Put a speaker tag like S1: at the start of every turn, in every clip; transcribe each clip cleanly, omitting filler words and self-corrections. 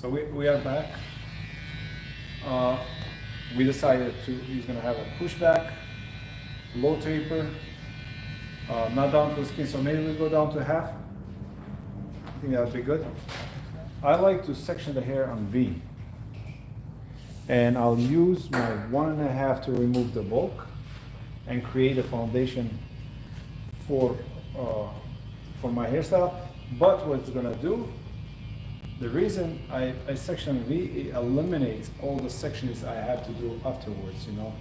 S1: So we are back. We decided he's gonna have a pushback, low taper, not down to the skin, so maybe we go down to half. I think that would be good. I like to section the hair on V. And I'll use my 1.5 to remove the bulk and create a foundation for my hairstyle. But what it's gonna do, the reason I section V, it eliminates all the sections I have to do afterwards, you know.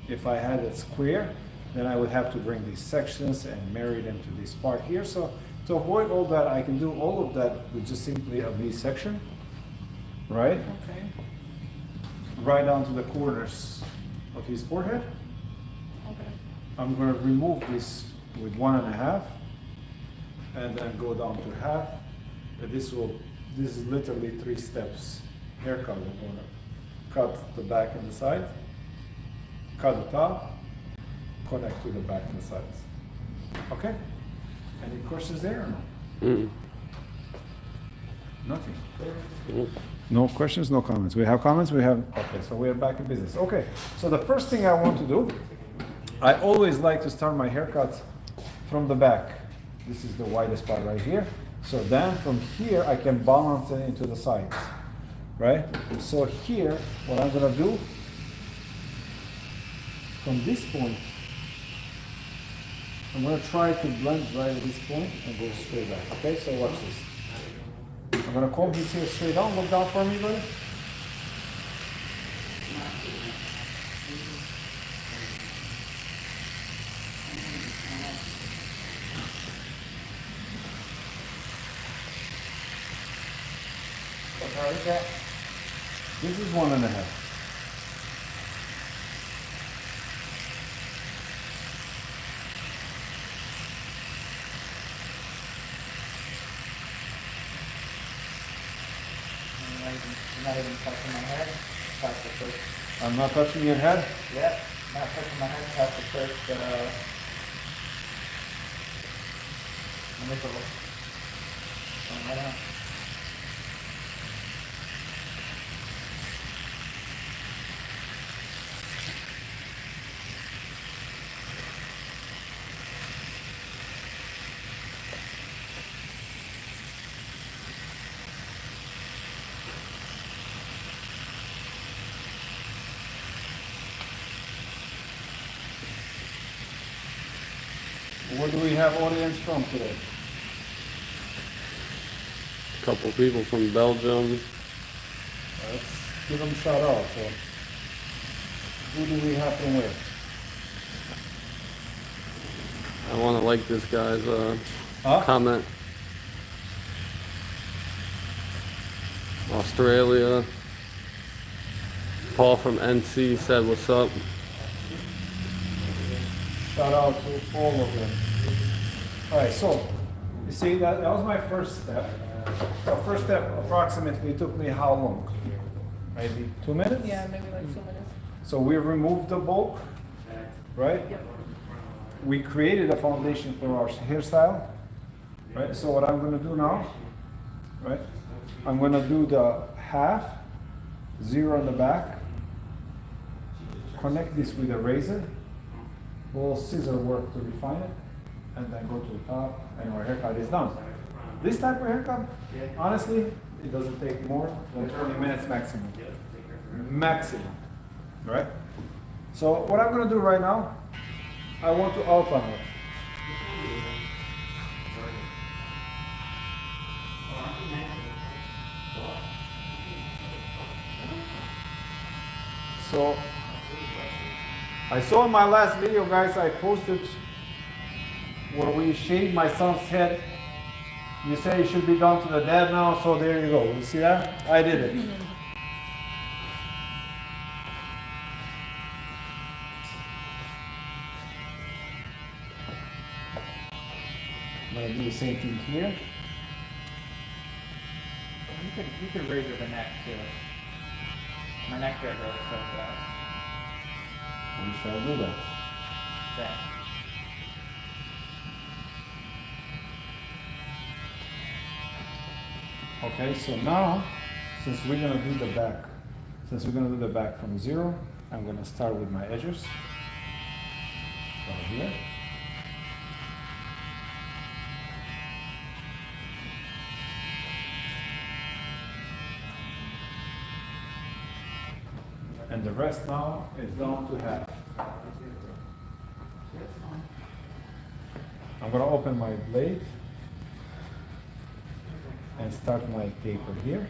S1: If I had it square, then I would have to bring these sections and marry them to this part here. So to avoid all that, I can do all of that with just simply a V section, right?
S2: Okay.
S1: Right down to the corners of his forehead.
S2: Okay.
S1: I'm gonna remove this with 1.5 and then go down to half. And this is literally 3 steps haircut. I'm gonna cut the back and the side, cut the top, connect to the back and the sides. Okay? Any questions there or no?
S3: Mm.
S1: Nothing.
S3: Mm.
S1: No questions, no comments. We have comments, we have, okay, so we are back in business. Okay, so the first thing I want to do, I always like to start my haircuts from the back. This is the widest part right here. So then from here, I can balance it into the sides, right? So here, what I'm gonna do, from this point, I'm gonna try to blend right at this point and go straight back, okay? So watch this. I'm gonna comb his hair straight down. Look down for me, buddy. What color is that? This is 1.5.
S2: You're not even touching my head. That's the first.
S1: I'm not touching your head.
S2: Yep. Not touching my head. That's the first. Let me go. Right on.
S1: Where do we have audience from today?
S3: A couple people from Belgium.
S1: Let's give them a shout out. So, who do we have from where?
S3: I want to like this guy's
S1: Huh?
S3: comment. Australia. Paul from NC said, "What's up?"
S1: Shout out to all of them. All right, so you see that was my first step. The first step approximately took me how long? Maybe 2 minutes?
S2: Yeah, maybe like 2 minutes.
S1: So we removed the bulk, right?
S2: Yep.
S1: We created a foundation for our hairstyle, right? So what I'm gonna do now, right? I'm gonna do the half, 0 in the back, connect this with a razor, little scissor work to refine it, and then go to the top, and our haircut is done. This type of haircut, honestly, it doesn't take more than 20 minutes maximum. Maximum, right? So what I'm gonna do right now, I want to outline it. So, I saw in my last video, guys, I posted where we shaved my son's head. You say it should be done to the dad now, so there you go. You see that? I did it. I'm gonna do the same thing here.
S2: You could razor the neck too. My neck hair grows so fast.
S1: We shall do that.
S2: Okay.
S1: Okay, so now since we're gonna do the back, from 0, I'm gonna start with my edges. Right here. And the rest now is down to half. I'm gonna open my blade and start my taper here.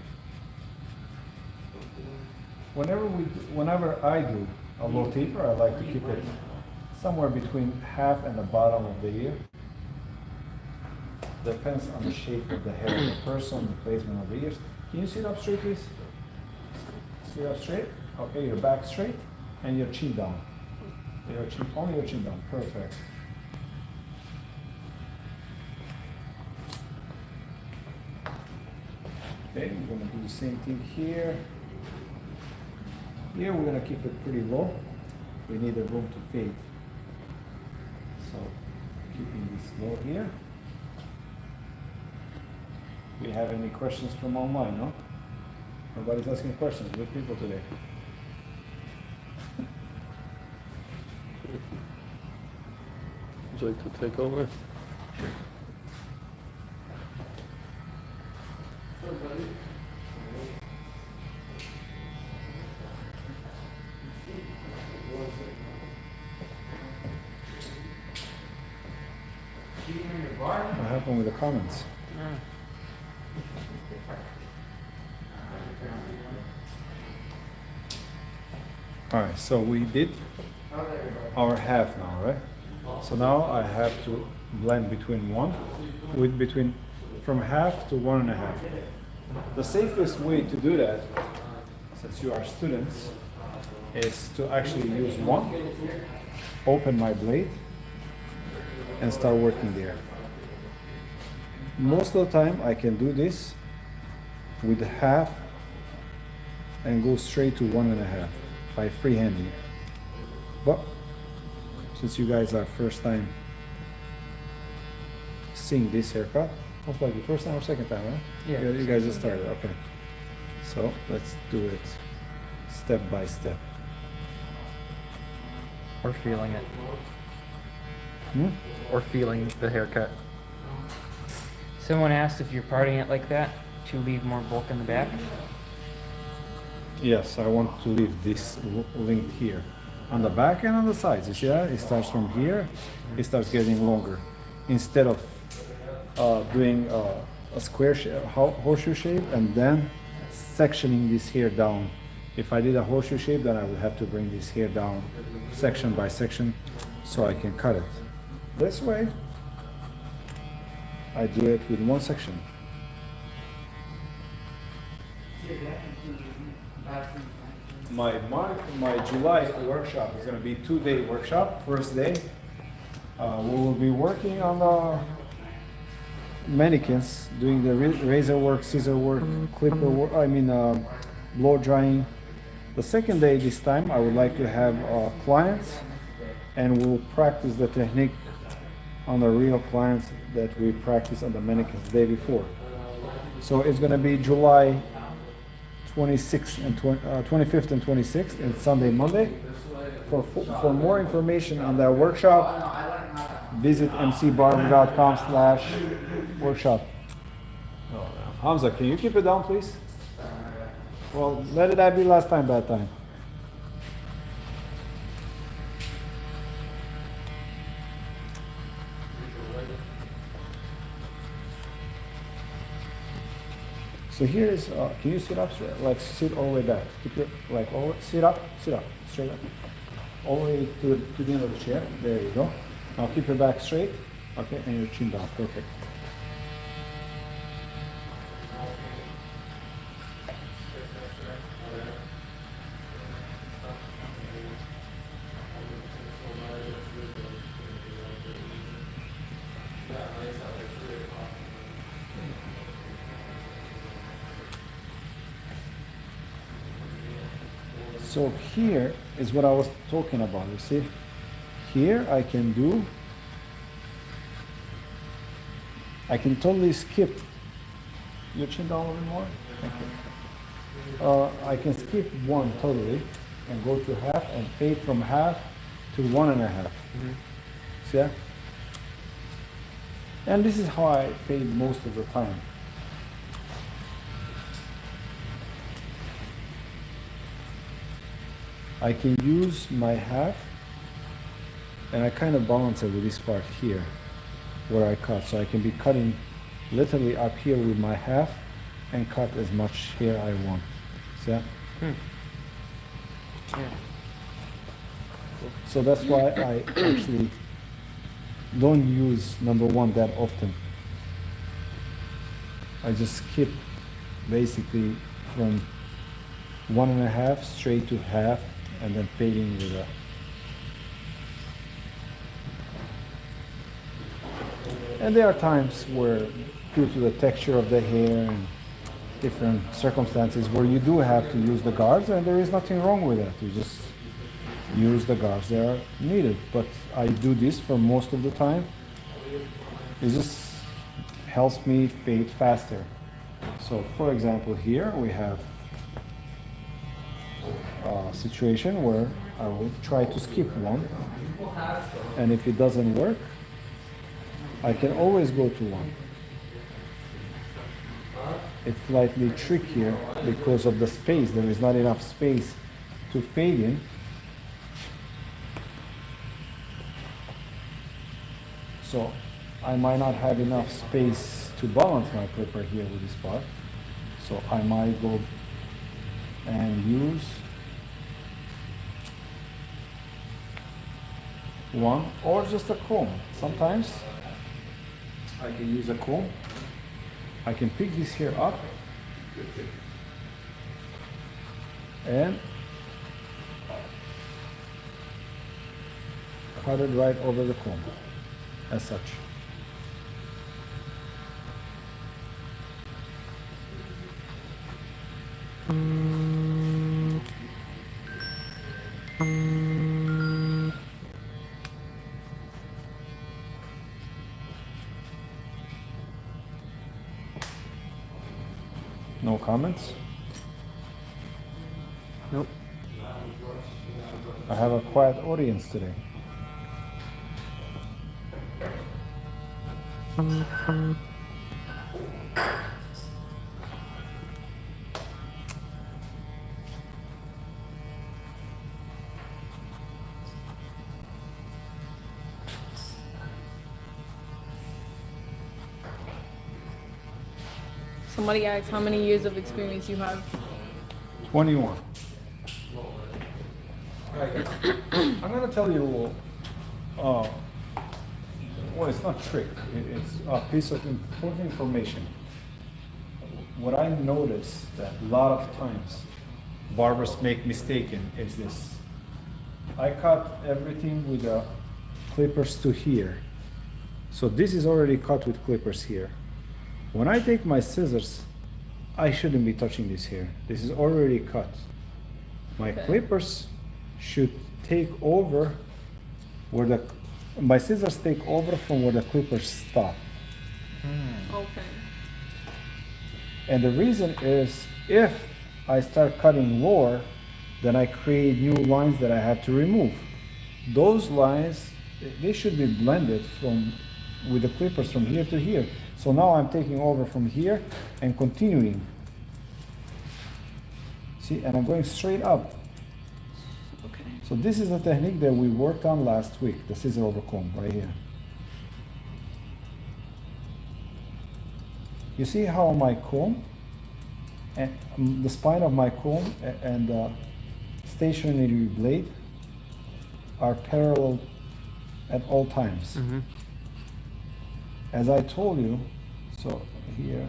S1: Whenever I do a low taper, I like to keep it somewhere between half and the bottom of the ear. Depends on the shape of the hair of the person, the placement of the ears. Can you sit up straight, please? Sit up straight. Okay, your back straight and your chin down. Only your chin down. Perfect. Okay, we're gonna do the same thing here. Here we're gonna keep it pretty low. We need the room to fade. So keeping this low here. Do you have any questions from online, no? Nobody's asking questions. Good people today.
S3: Would you like to take over?
S1: What happened with the comments? Alright, so we did our half now, right? So now I have to blend between from half to 1.5. The safest way to do that, since you are students, is to actually use 1, open my blade, and start working there. Most of the time I can do this with half and go straight to 1.5 by freehanding. But since you guys are first time seeing this haircut, most likely first time or second time, right?
S2: Yeah.
S1: You guys just started, okay. So let's do it step by step.
S2: Or feeling it.
S1: Hmm?
S2: Or feeling the haircut. Someone asked if you're parting it like that to leave more bulk in the back.
S1: Yes, I want to leave this length here. On the back and on the sides, you see that? It starts from here, it starts getting longer. Instead of doing a square shape, horseshoe shape, and then sectioning this hair down. If I did a horseshoe shape, then I would have to bring this hair down section by section so I can cut it. This way, I do it with one section. My July workshop is going to be 2-day workshop. First day, we will be working on the mannequins, doing the razor work, scissor work, clipper work, blow drying. The second day this time, I would like to have clients, and we'll practice the technique on the real clients that we practiced on the mannequins the day before. So it's going to be July 26th and 25th and 26th, and Sunday, Monday. For more information on that workshop, visit mcbarber.com/workshop. Hamza, can you keep it down, please? Well, let it be last time, bad time. So here is, can you sit up straight? Like sit all the way back. Keep your, like all, sit up, straight up. All the way to the end of the chair. There you go. Now keep your back straight. Okay, and your chin down. Perfect. So here is what I was talking about, you see? Here I can totally skip. Your chin down a little bit more. Thank you. I can skip one totally and go to half and fade from half to 1.5. See that? And this is how I fade most of the time. I can use my half and I kind of balance it with this part here where I cut. So I can be cutting literally up here with my half and cut as much here I want. See that?
S2: Yeah.
S1: So that's why I actually don't use number one that often. I just skip basically from 1.5 straight to half and then fading with a. And there are times where, due to the texture of the hair and different circumstances, where you do have to use the guards, and there is nothing wrong with that. You just use the guards that are needed. But I do this for most of the time. It just helps me fade faster. So, for example, here we have a situation where I will try to skip one, and if it doesn't work, I can always go to one. It's slightly trickier because of the space. There is not enough space to fade in. So I might not have enough space to balance my clipper here with this part. So I might go and use one or just a comb. Sometimes I can use a comb. I can pick this here up and cut it right over the comb as such. No comments?
S2: Nope.
S1: I have a quiet audience today.
S4: Somebody asked how many years of experience you have.
S1: 21. I'm gonna tell you, well, it's not trick. It's a piece of important information. What I noticed that a lot of times barbers make mistaken is this. I cut everything with the clippers to here. So this is already cut with clippers here. When I take my scissors, I shouldn't be touching this here. This is already cut. My clippers should take over where my scissors take over from where the clippers stop.
S4: Okay.
S1: And the reason is if I start cutting lower, then I create new lines that I have to remove. Those lines, they should be blended with the clippers from here to here. So now I'm taking over from here and continuing. See, and I'm going straight up.
S4: Okay.
S1: So this is a technique that we worked on last week, the scissor over comb right here. You see how my comb and the spine of my comb and the stationary blade are parallel at all times.
S2: Mm-hmm.
S1: As I told you, so here,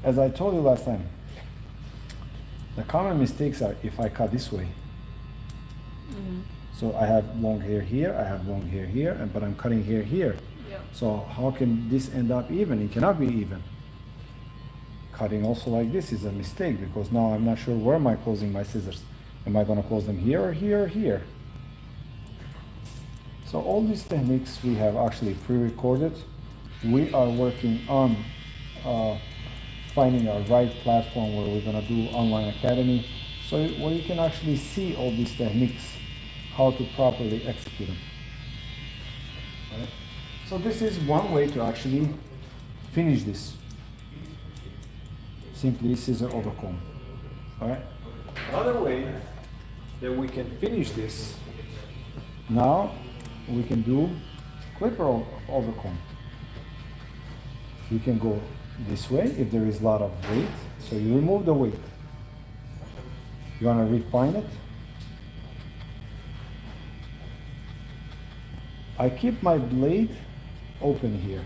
S1: as I told you last time, the common mistakes are if I cut this way. So I have long hair here, I have long hair here, but I'm cutting hair here.
S4: Yep.
S1: So how can this end up even? It cannot be even. Cutting also like this is a mistake because now I'm not sure where am I closing my scissors. Am I going to close them here or here or here? So all these techniques we have actually pre-recorded. We are working on finding a right platform where we're gonna do online academy, so where you can actually see all these techniques, how to properly execute them. Right? So this is one way to actually finish this. Simply scissor over comb. All right. Another way that we can finish this, now we can do clipper over comb. You can go this way if there is a lot of weight. So you remove the weight. You want to refine it. I keep my blade open here.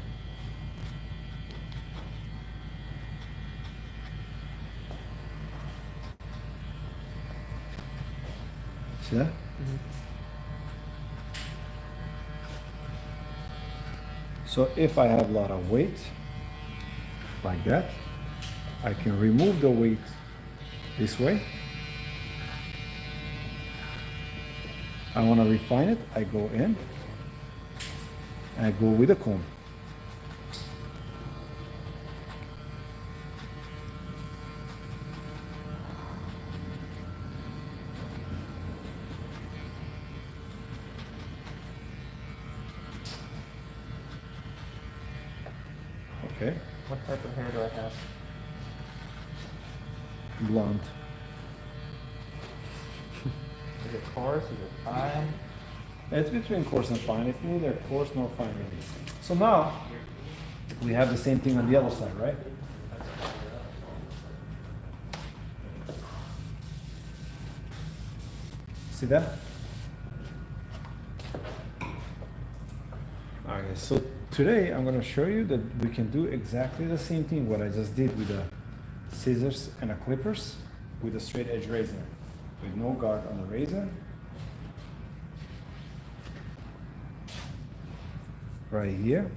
S1: See that? So if I have a lot of weight, like that, I can remove the weight this way. I want to refine it, I go in, and I go with a comb. Okay,
S2: What type of hair do I have?
S1: blonde.
S2: Is it coarse? Is it fine?
S1: It's between coarse and fine. It's neither coarse nor fine really. So now we have the same thing on the other side, right? See that? Okay, so today I'm going to show you that we can do exactly the same thing what I just did with the scissors and the clippers with a straight edge razor, with no guard on the razor. Right here.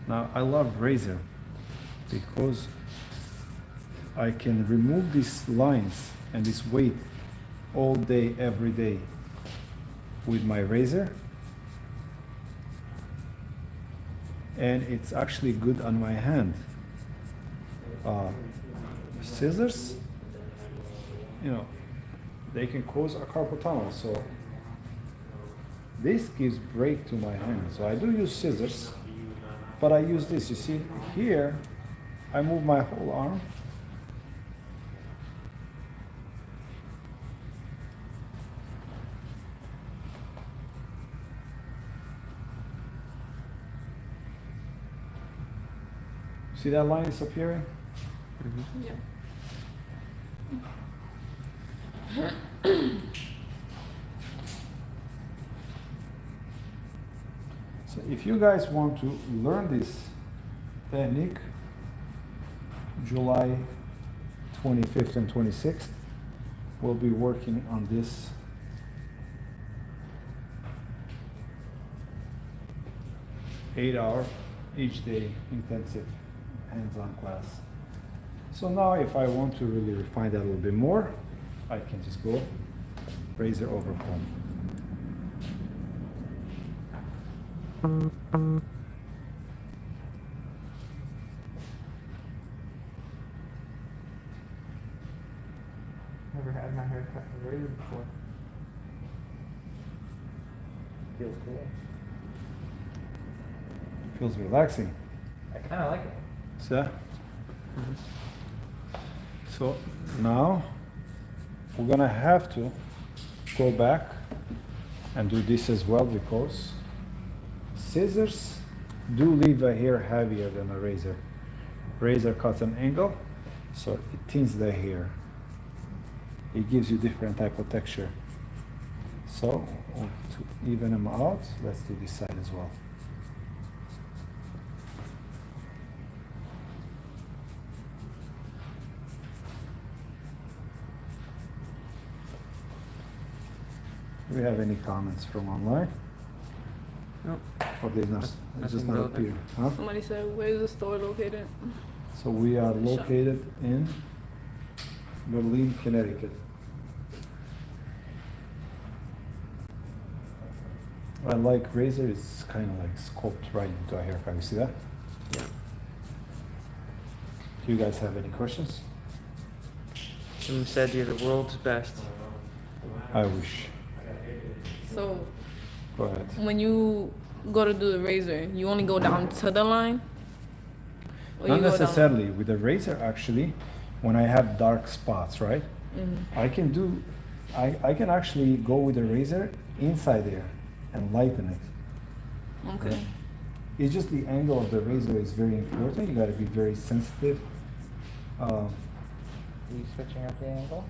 S1: Now I love razor because I can remove these lines and this weight all day, every day with my razor. And it's actually good on my hand. Scissors, you know, they can cause a carpal tunnel. So this gives break to my hand. So I do use scissors, but I use this. You see here, I move my whole arm. See that line disappearing?
S4: Yeah.
S1: So if you guys want to learn this technique, July 25th and 26th, we'll be working on this eight-hour each day intensive hands-on class. So now if I want to really refine that a little bit more, I can just go razor over comb.
S2: Never had my hair cut with a razor before. Feels cool.
S1: Feels relaxing.
S2: I kind of like it.
S1: See that? So now we're gonna have to go back and do this as well because scissors do leave a hair heavier than a razor. Razor cuts an angle, so it thins the hair. It gives you different type of texture. So to even them out, let's do this side as well. Do we have any comments from online? Or they not, it's just
S2: Nothing
S1: not
S2: building.
S1: appear, huh?
S4: Somebody said, where's the store located?
S1: So we are
S4: Shop.
S1: located in Berlin, Connecticut. And like razor is kind of like scoped right into a haircut. You see that?
S2: Yeah.
S1: Do you guys have any questions?
S2: Someone said you're the world's best.
S1: I wish.
S4: So
S1: Go ahead.
S4: when you go to do the razor, you only go down to the line? Or
S1: Not
S4: you go down-
S1: necessarily. With the razor, actually, when I have dark spots, right?
S4: Mhm.
S1: I can actually go with the razor inside there and lighten it.
S4: Okay.
S1: It's just the angle of the razor is very important. You gotta be very sensitive.
S2: Are you switching up the angle?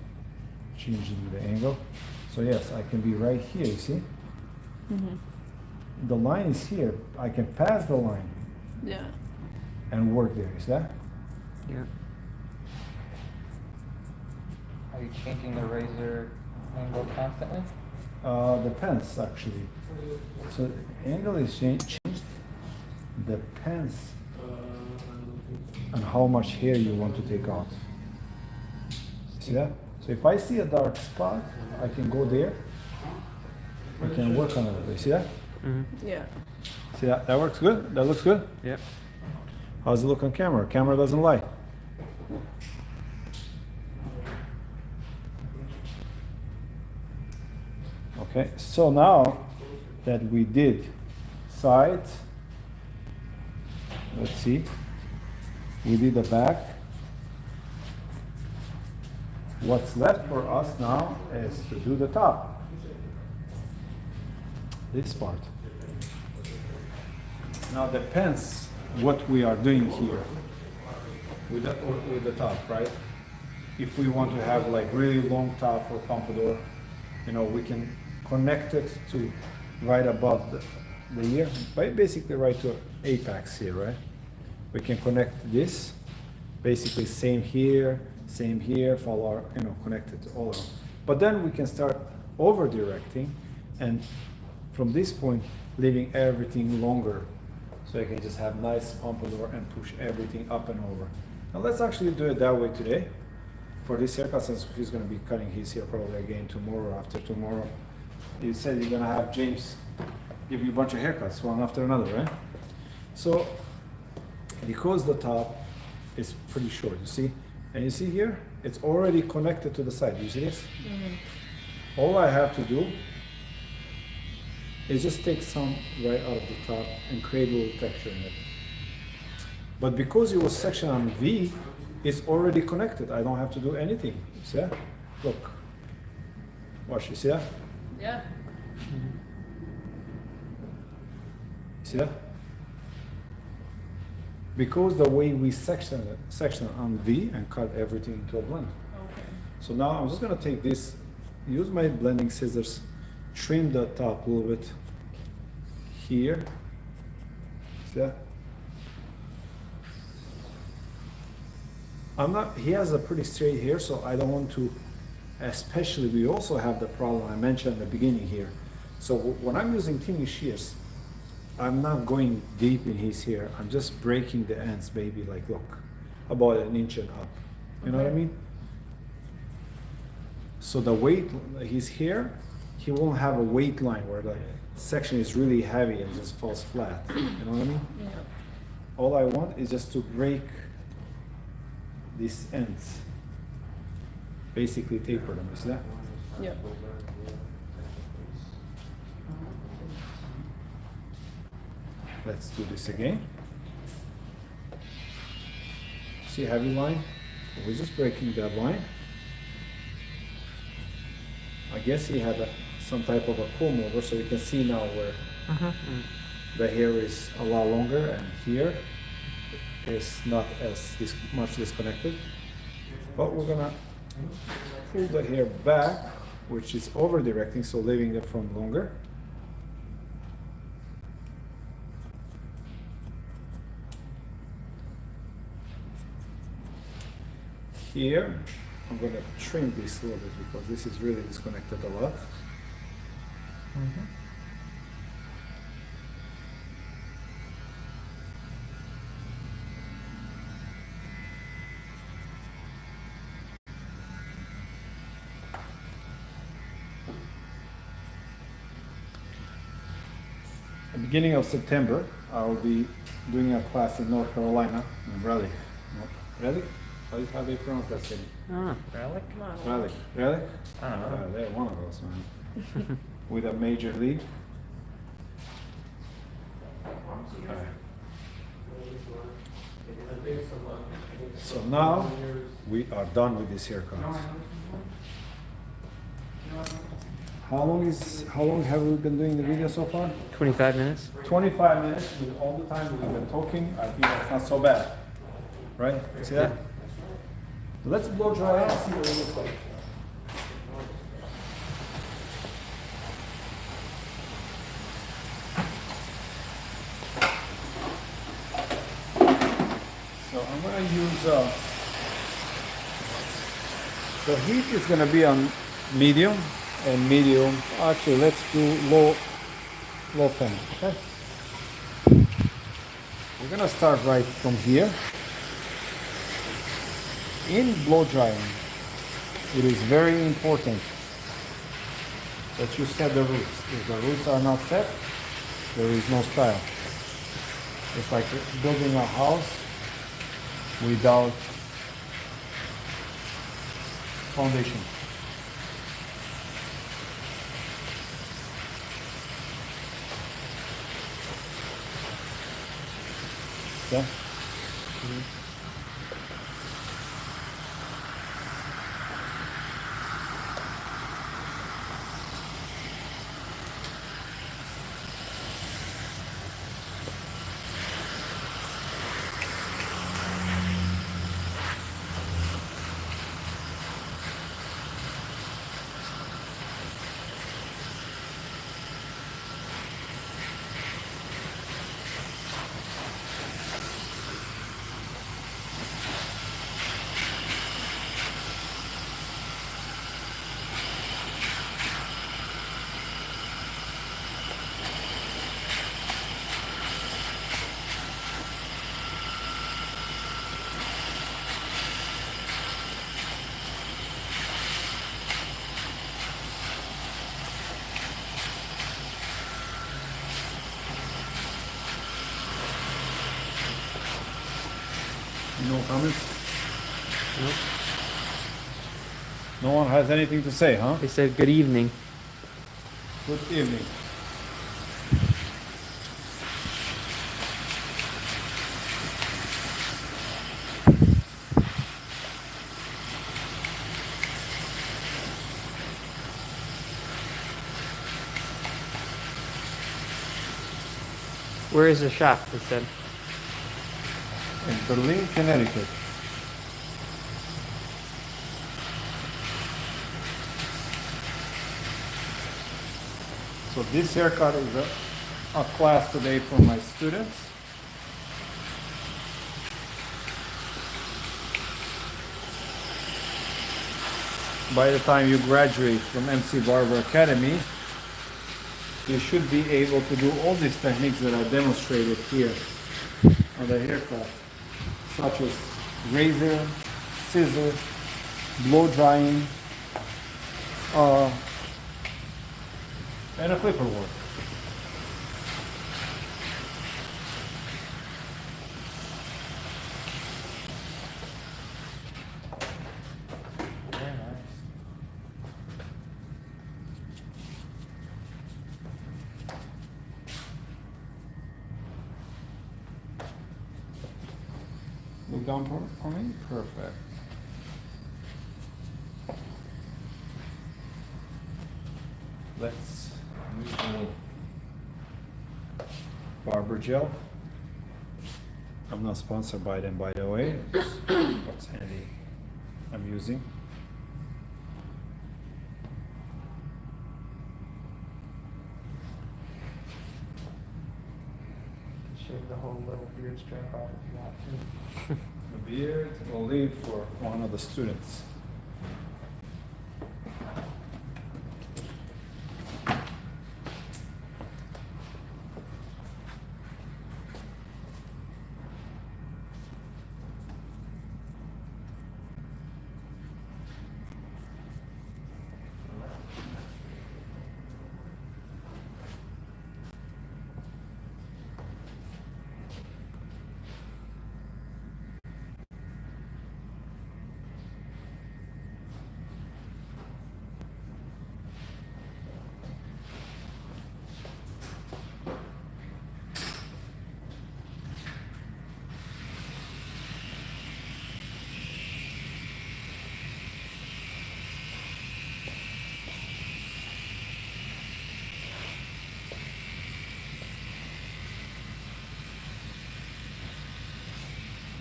S1: Changing the angle. So yes, I can be right here, you see?
S4: Mhm.
S1: The line is here. I can pass the line
S4: Yeah.
S1: and work there, you see that?
S2: Yeah. Are you changing the razor angle constantly?
S1: Depends actually. So angle is changed. Depends on how much hair you want to take out. See that? So if I see a dark spot, I can go there. I can work on it. You see that?
S2: Mm-hmm.
S4: Yeah.
S1: See that? That works good? That looks good?
S2: Yep.
S1: How's it look on camera? Camera doesn't lie. Okay, so now that we did sides, let's see, we did the back. What's left for us now is to do the top. This part. Now depends what we are doing here with the top, right? If we want to have like really long top for pompadour, you know, we can connect it to right above the ear, basically right to apex here, right? We can connect this, basically same here, follow, you know, connect it all around. But then we can start over directing and from this point leaving everything longer. So you can just have nice pompadour and push everything up and over. Now let's actually do it that way today. For this haircut, since he's gonna be cutting his hair probably again tomorrow or after tomorrow. You said you're gonna have James give you a bunch of haircuts, one after another, right? So, because the top is pretty short, you see? And you see here, it's already connected to the side, you see this?
S4: Mhm.
S1: All I have to do is just take some right out of the top and create a little texture in it. But because it was section on V, it's already connected. I don't have to do anything. You see that? Look. Watch, you see that?
S4: Yeah.
S1: See that? Because the way we section on V and cut everything into a blend.
S4: Okay.
S1: So now I'm just gonna take this, use my blending scissors, trim the top a little bit here. See that? He has a pretty straight hair, so I don't want to, especially we also have the problem I mentioned at the beginning here. So when I'm using thinning shears, I'm not going deep in his hair. I'm just breaking the ends, maybe like, look, about an inch and up. You know what I
S4: Okay.
S1: mean? So the weight, his hair, he won't have a weight line where the section is really heavy and just falls flat. You know what I mean?
S4: Yeah.
S1: All I want is just to break these ends. Basically taper them, you see that?
S4: Yeah.
S1: Let's do this again. See heavy line? We're just breaking that line. I guess he had some type of a comb over, so you can see now where the hair is a lot longer, and here is not as much disconnected. But we're gonna pull the hair back, which is over directing, so leaving the front longer. Here, I'm going to trim this a little bit because this is really disconnected a lot. beginning of September, I will be doing a class in North Carolina, in Raleigh. Raleigh? How do you pronounce that city?
S2: Relic?
S1: Raleigh. Raleigh?
S2: I don't know.
S1: They're one of those, man. With a major league. So now we are done with this haircut. How long have we been doing the video so far?
S2: 25 minutes.
S1: 25 minutes with all the time we've been talking. I think that's not so bad. Right? See that? Let's blow dry and see what it looks like. So I'm going to use, the heat is going to be on medium and medium. Actually, let's do low flame, okay? We're going to start right from here. In blow drying, it is very important that you set the roots. If the roots are not set, there is no style. It's like building a house without foundation. Yeah? No comments?
S2: Nope.
S1: No one has anything to say, huh?
S2: They said good evening.
S1: Good evening.
S2: Where is the shop? They said.
S1: In Berlin, Connecticut. So this haircut is a class today for my students. By the time you graduate from MC Barber Academy, you should be able to do all these techniques that are demonstrated here on the haircut, such as razor, scissor, blow drying, and a clipper work.
S2: Very nice.
S1: Look down for me? Perfect. Let's use a little Barber gel. I'm not sponsored by them, by the way. It's what's handy I'm using.
S2: Shave the whole little beard strap off if you want to.
S1: The beard will leave for one of the students.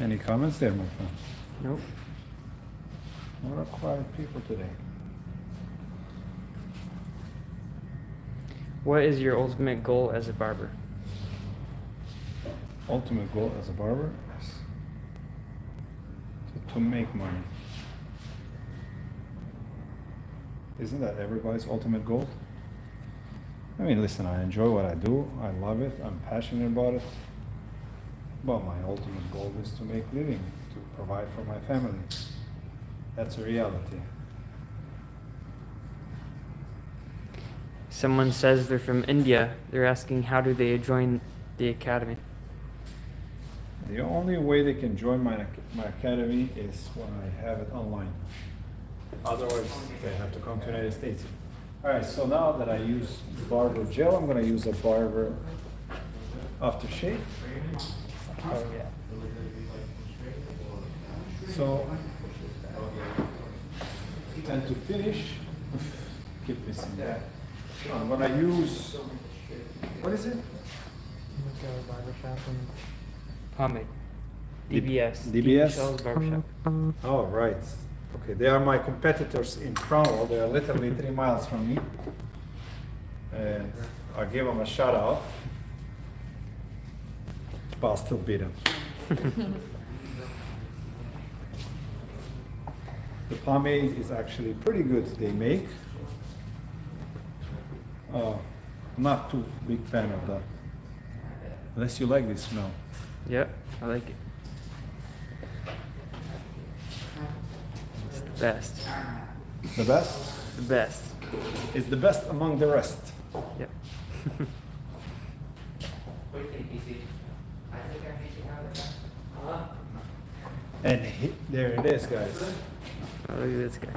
S1: Any comments there, my friend?
S2: Nope.
S1: What a quiet people today.
S2: What is your ultimate goal as a barber?
S1: Ultimate goal as a barber is to make money. Isn't that everybody's ultimate goal? I mean, listen, I enjoy what I do. I love it. I'm passionate about it. But my ultimate goal is to make living, to provide for my family. That's a reality.
S2: Someone says they're from India. They're asking how do they join the academy?
S1: The only way they can join my academy is when I have it online. Otherwise, they have to come to the United States. All right, so now that I use Barber gel, I'm gonna use a Barber aftershave.
S2: Oh yeah.
S1: So, and to finish, keep missing that. I'm gonna use, what is it?
S2: Pomade.
S1: D-
S2: DBS.
S1: DBS?
S2: Michelle's Barbershop.
S1: Oh, right. Okay, they are my competitors in Cromwell. They are literally 3 miles from me. And I'll give them a shout out. But I'll still beat them. The pomade is actually pretty good they make. I'm not too big fan of that. Unless you like this smell.
S2: Yep, I like it. It's the best.
S1: The best?
S2: The best.
S1: It's the best among the rest.
S2: Yep.
S1: And there it is, guys.
S2: Oh, look at this guy.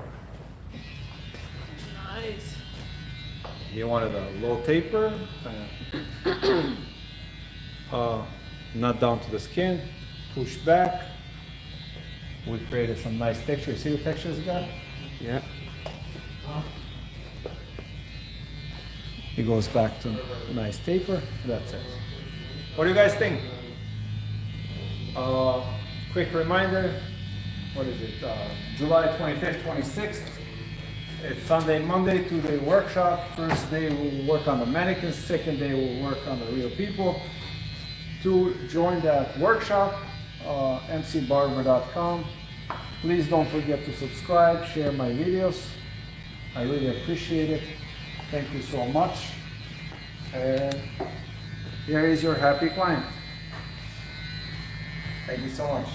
S4: Nice.
S1: You wanted a low taper, not down to the skin, push back. We created some nice texture. See the textures it got?
S2: Yep.
S1: It goes back to nice taper. That's it. What do you guys think? Quick reminder. What is it? July 25th, 26th. It's Sunday, Monday, 2-day workshop. First day we'll work on the mannequins. Second day we'll work on the real people. To join that workshop, mcbarber.com. Please don't forget to subscribe, share my videos. I really appreciate it. Thank you so much. And here is your happy client. Thank you so much.